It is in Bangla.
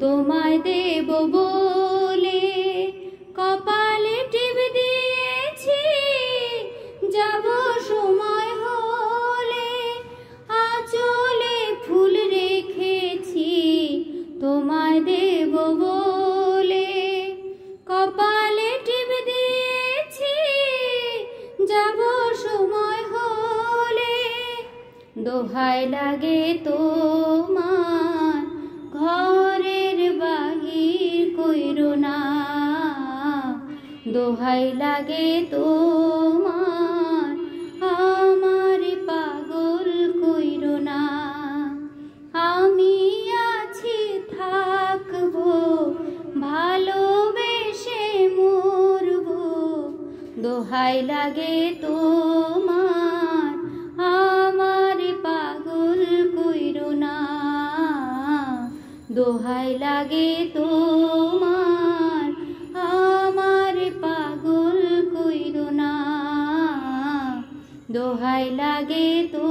তোমায় দেব বলে কপালে টিপ দিয়েছি, যাব সময় হলে আঁচলে ফুল রেখেছি। তোমায় দেব বলে কপালে টিপ দিয়েছি, যাব সময় হলে। দোহাই লাগে তোমার ঘরের বাহির কইরো না, দোহাই লাগে তোমার আমার পাগল কইরো না। আমি আছি থাকবো ভালোবেসে মরবো, দোহাই লাগে তোমার আমার পাগল কইরো না, দোহাই লাগে তোমার আমার পাগল কইরো না, দোহাই লাগে তো।